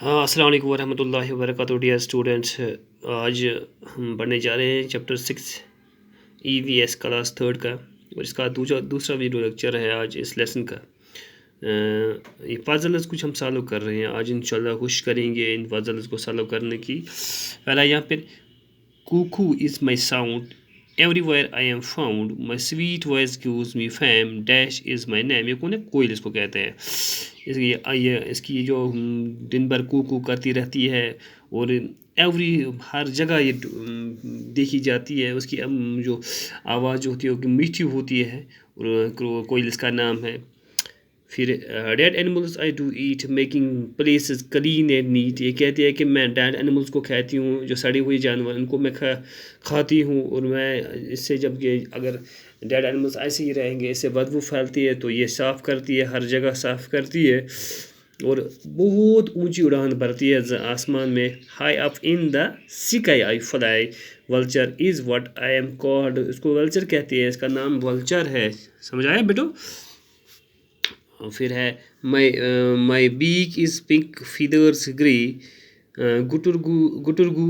हाँ, अस्सलाम वालेकुम वरहमतुल्लाहि वबरकातुहू डियर स्टूडेंट्स। आज हम पढ़ने जा रहे हैं चैप्टर 6 EVS क्लास थर्ड का, और इसका दूसरा वीडियो लेक्चर है आज इस लेसन का। ये पजल्स कुछ हम सॉल्व कर रहे हैं आज, इंशाल्लाह कोशिश करेंगे इन पजल्स को सॉल्व करने की। पहला यहाँ पर cuckoo is my sound everywhere I am found my sweet voice gives me fame dash is my name. ये कौन है? कोयल इसको कहते हैं। इसकी जो दिन भर कू करती रहती है और हर जगह ये देखी जाती है। उसकी जो आवाज़ होती है वो मीठी होती है और कोयल इसका नाम है। फिर dead animals I do eat making places clean and neat. ये कहती है कि मैं डेड एनिमल्स को खाती हूँ, जो सड़े हुए जानवर उनको मैं खाती हूँ, और मैं इससे जब ये अगर डेड एनिमल्स ऐसे ही रहेंगे, इससे बदबू फैलती है, तो ये साफ़ करती है, हर जगह साफ़ करती है और बहुत ऊंची उड़ान भरती है आसमान में। High up in the sky I fly vulture is what I am called. इसको वल्चर कहती है, इसका नाम वल्चर है। समझ आया बेटो? फिर है my beak is pink feathers grey गुटुरगू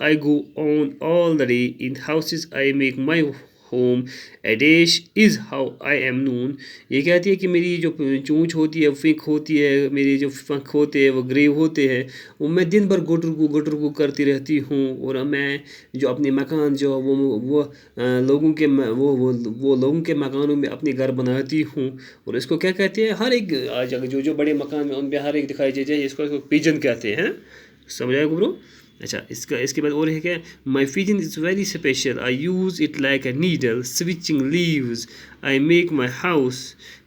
I go on all the day in houses I make my home a dash is how I am known. ये कहती है कि मेरी जो चोंच होती है, पिंक होती है, मेरे जो पंख होते हैं वो ग्रे होते हैं, वो मैं दिन भर गुटुरगू करती रहती हूँ। और मैं जो अपने मकान जो वो लोगों के वो लोगों के मकानों में अपने घर बनाती हूँ। और इसको क्या कहते हैं? हर एक आज जो बड़े मकान में उन पर हर एक दिखाई देते हैं, इसको पिजन कहते हैं। समझ आया गुरु? अच्छा, इसके बाद और है क्या? My pigeon is very special I use it like a needle switching leaves I make my house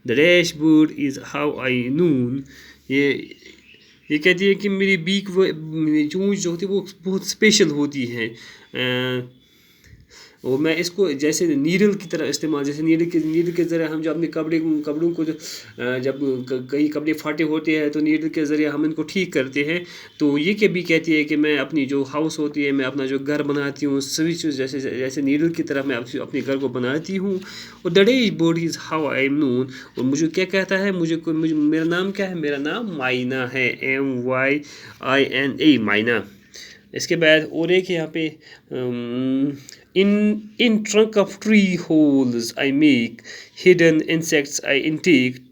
the dash bird is how I known. ये कहती है कि मेरी बीक चोंच जो होती है वो बहुत स्पेशल होती है, और मैं इसको जैसे नीडल की तरह इस्तेमाल, जैसे नीडल के ज़रिए हम जो अपने कपड़ों को जब कई कपड़े फाटे होते हैं तो नीडल के ज़रिए हम इनको ठीक करते हैं। तो ये भी कहती है कि मैं अपनी जो हाउस होती है, मैं अपना जो घर बनाती हूँ स्विच जैसे नीडल की तरह मैं अपने घर को बनाती हूँ। और the day bird is how I am known. और मुझे क्या कहता है? मुझे मेरा नाम क्या है? मेरा नाम माइना है, MYINA माइना। इसके बाद और एक यहाँ पे in trunk of tree holes I make hidden insects I intake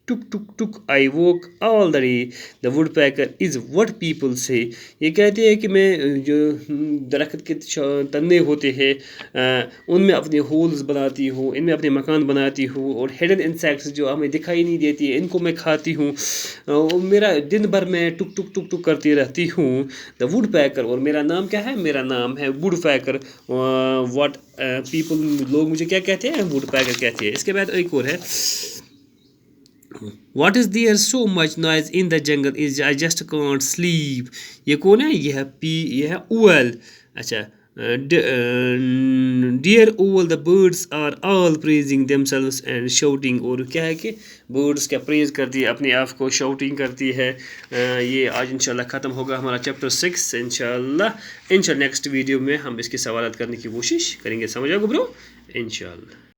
टुक टुक टुक I walk all the day the woodpecker is what people say. ये कहती है कि मैं जो दरख्त के तने होते हैं उनमें अपने होल्स बनाती हूँ, इनमें अपने मकान बनाती हूँ, और हिडन इंसेक्ट्स जो हमें दिखाई नहीं देती है इनको मैं खाती हूँ। मेरा दिन भर मैं टुक टुक टुक टुक करती रहती हूँ। द वुड पैकर, और मेरा नाम क्या है? मेरा नाम है वुड पैकर। व्हाट पीपल, लोग मुझे क्या कहते हैं? वुड पैकर कहते हैं। इसके बाद एक और है, What is there so much noise in the jungle is I just can't sleep। ये कौन है? ये है ओवल। अच्छा, dear all the birds are all praising themselves and shouting। और क्या है कि बर्ड्स क्या प्रेज करती है, अपने आप को शाउटिंग करती है। ये आज इंशाल्लाह ख़त्म होगा हमारा चैप्टर 6। इंशाल्लाह नेक्स्ट वीडियो में हम इसके सवालात करने की कोशिश करेंगे। समझ आओ ब्रो? इंशाल्लाह।